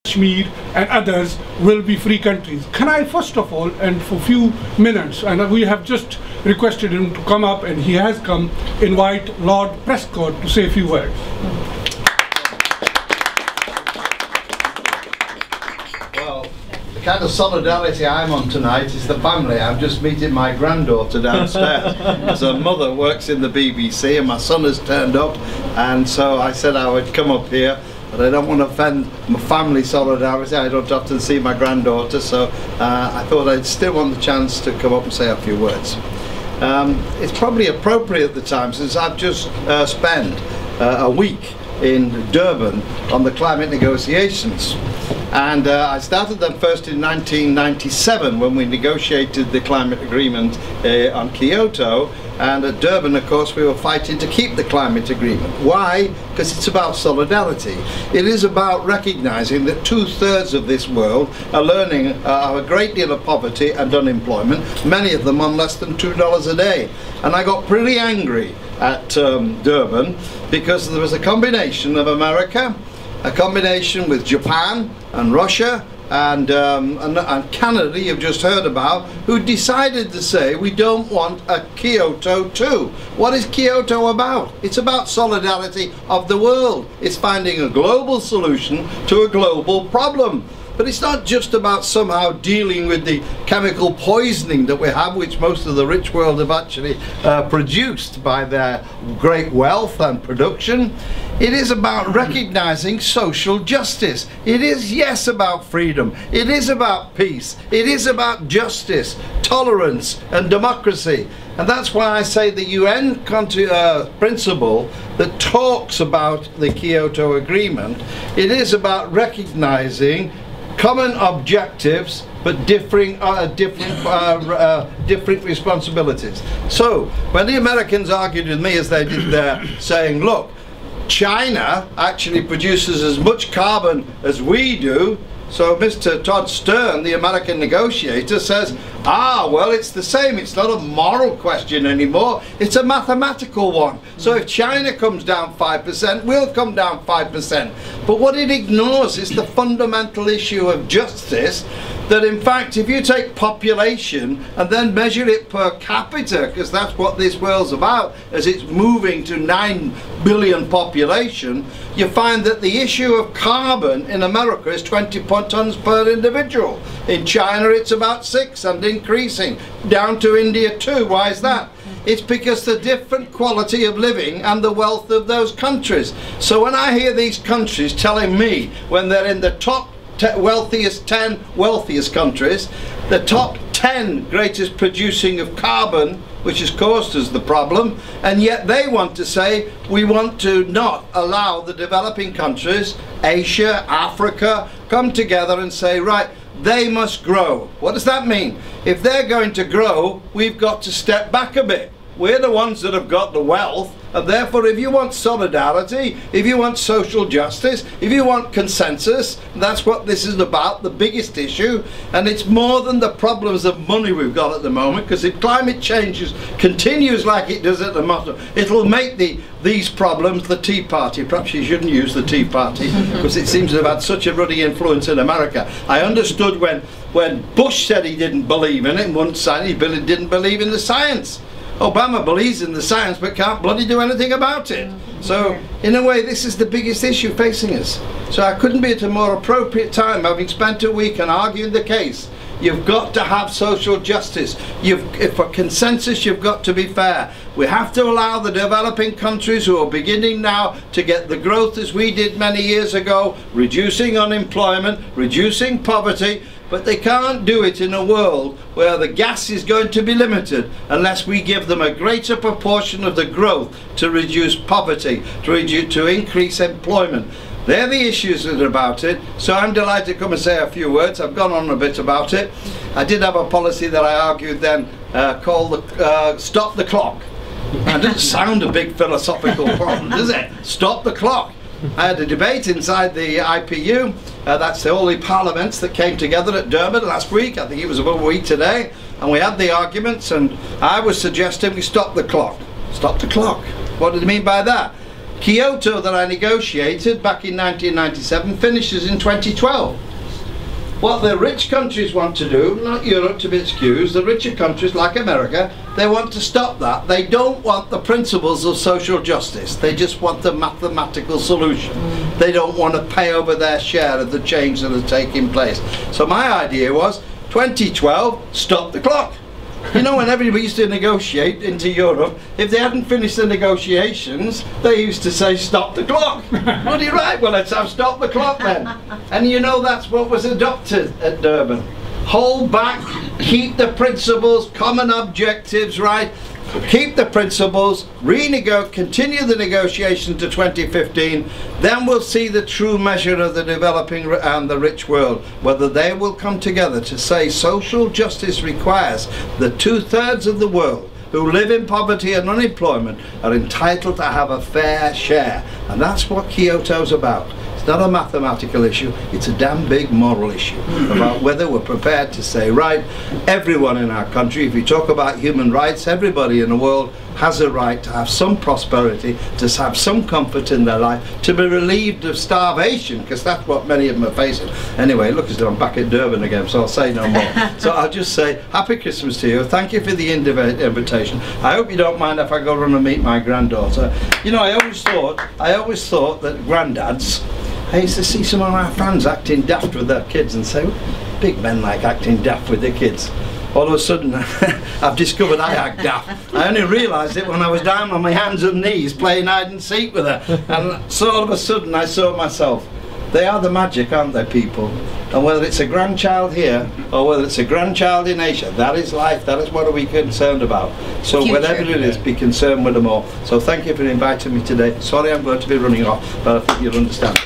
Kashmir and others will be free countries. Can I first of all, and for a few minutes, and we have just requested him to come up, and he has come, invite Lord Prescott to say a few words. Well, the kind of solidarity I'm on tonight is the family. I'm just meeting my granddaughter downstairs. As her mother works in the BBC and my son has turned up, and so I said I would come up here. But I don't want to offend my family solidarity. I don't often see my granddaughter, so I thought I'd still want the chance to come up and say a few words. It's probably appropriate at the time, since I've just spent a week in Durban on the climate negotiations. And I started them first in 1997 when we negotiated the climate agreement on Kyoto. And at Durban, of course, we were fighting to keep the climate agreement. Why? Because it's about solidarity. It is about recognizing that 2/3 of this world are learning a great deal of poverty and unemployment, many of them on less than $2 a day. And I got pretty angry at Durban because there was a combination of America, a combination with Japan and Russia, and Canada, you've just heard about, who decided to say we don't want a Kyoto 2. What is Kyoto about? It's about solidarity of the world. It's finding a global solution to a global problem. But it's not just about somehow dealing with the chemical poisoning that we have, which most of the rich world have actually produced by their great wealth and production. It is about recognizing social justice. It is, yes, about freedom. It is about peace. It is about justice, tolerance, and democracy. And that's why I say the UN principle that talks about the Kyoto Agreement, it is about recognizing common objectives but different responsibilities. So when the Americans argued with me, as they did there, saying, look, China actually produces as much carbon as we do, so Mr. Todd Stern, the American negotiator, says, well, it's the same. It's not a moral question anymore. It's a mathematical one. So if China comes down 5%, we'll come down 5%. But what it ignores is the fundamental issue of justice, that in fact, if you take population and then measure it per capita, because that's what this world's about, as it's moving to 9 billion population, you find that the issue of carbon in America is 20 tons per individual. In China it's about 6 and increasing, down to India too. Why is that? It's because the different quality of living and the wealth of those countries. So when I hear these countries telling me, when they're in the top 10 wealthiest countries, the top 10 greatest producing of carbon, which has caused us the problem, and yet they want to say we want to not allow the developing countries, Asia, Africa, come together and say, right, they must grow. What does that mean? If they're going to grow, we've got to step back a bit. We're the ones that have got the wealth, and therefore if you want solidarity, if you want social justice, if you want consensus, that's what this is about, the biggest issue. And it's more than the problems of money we've got at the moment, because if climate change continues like it does at the moment, it'll make these problems the Tea Party. Perhaps you shouldn't use the Tea Party because it seems to have had such a ruddy influence in America. I understood when Bush said he didn't believe in it, and one side he didn't believe in the science. Obama believes in the science but can't bloody do anything about it. So in a way this is the biggest issue facing us. So I couldn't be at a more appropriate time, having spent a week and arguing the case. You've got to have social justice. For consensus, you've got to be fair. We have to allow the developing countries who are beginning now to get the growth as we did many years ago, reducing unemployment, reducing poverty, but they can't do it in a world where the gas is going to be limited unless we give them a greater proportion of the growth to reduce poverty, to increase employment. They're the issues that are about it. So I'm delighted to come and say a few words. I've gone on a bit about it. I did have a policy that I argued then called Stop the Clock. It doesn't sound a big philosophical problem, does it? Stop the clock. I had a debate inside the IPU, that's all the parliaments that came together at Durban last week. I think it was about a week today, and we had the arguments, and I was suggesting we stop the clock. Stop the clock. What did he mean by that? Kyoto that I negotiated back in 1997 finishes in 2012. What the rich countries want to do, not Europe to be excused, the richer countries like America, they want to stop that. They don't want the principles of social justice. They just want the mathematical solution. They don't want to pay over their share of the change that is taking place. So my idea was, 2012, stop the clock. You know, when everybody used to negotiate into Europe, if they hadn't finished the negotiations, they used to say, stop the clock. What are you right? Well, let's have stop the clock then. And you know, that's what was adopted at Durban. Hold back, keep the principles, common objectives, right? Keep the principles, continue the negotiation to 2015, then we'll see the true measure of the developing and the rich world, whether they will come together to say social justice requires that 2/3 of the world who live in poverty and unemployment are entitled to have a fair share. And that's what Kyoto's about. It's not a mathematical issue, it's a damn big moral issue about whether we're prepared to say, right, everyone in our country, if you talk about human rights, everybody in the world has a right to have some prosperity, to have some comfort in their life, to be relieved of starvation, because that's what many of them are facing. Anyway, look as though I'm back at Durban again, so I'll say no more. So I'll just say, Happy Christmas to you, thank you for the invitation. I hope you don't mind if I go run and meet my granddaughter. You know, I always thought that granddads, I used to see some of my fans acting daft with their kids and say, big men like acting daft with their kids. All of a sudden, I've discovered I act daft. I only realised it when I was down on my hands and knees playing hide and seek with her. And so all of a sudden I saw myself. They are the magic, aren't they, people? And whether it's a grandchild here or whether it's a grandchild in Asia, that is life, that is what we're concerned about. So whatever it is, be concerned with them all. So thank you for inviting me today. Sorry I'm going to be running off, but I think you'll understand.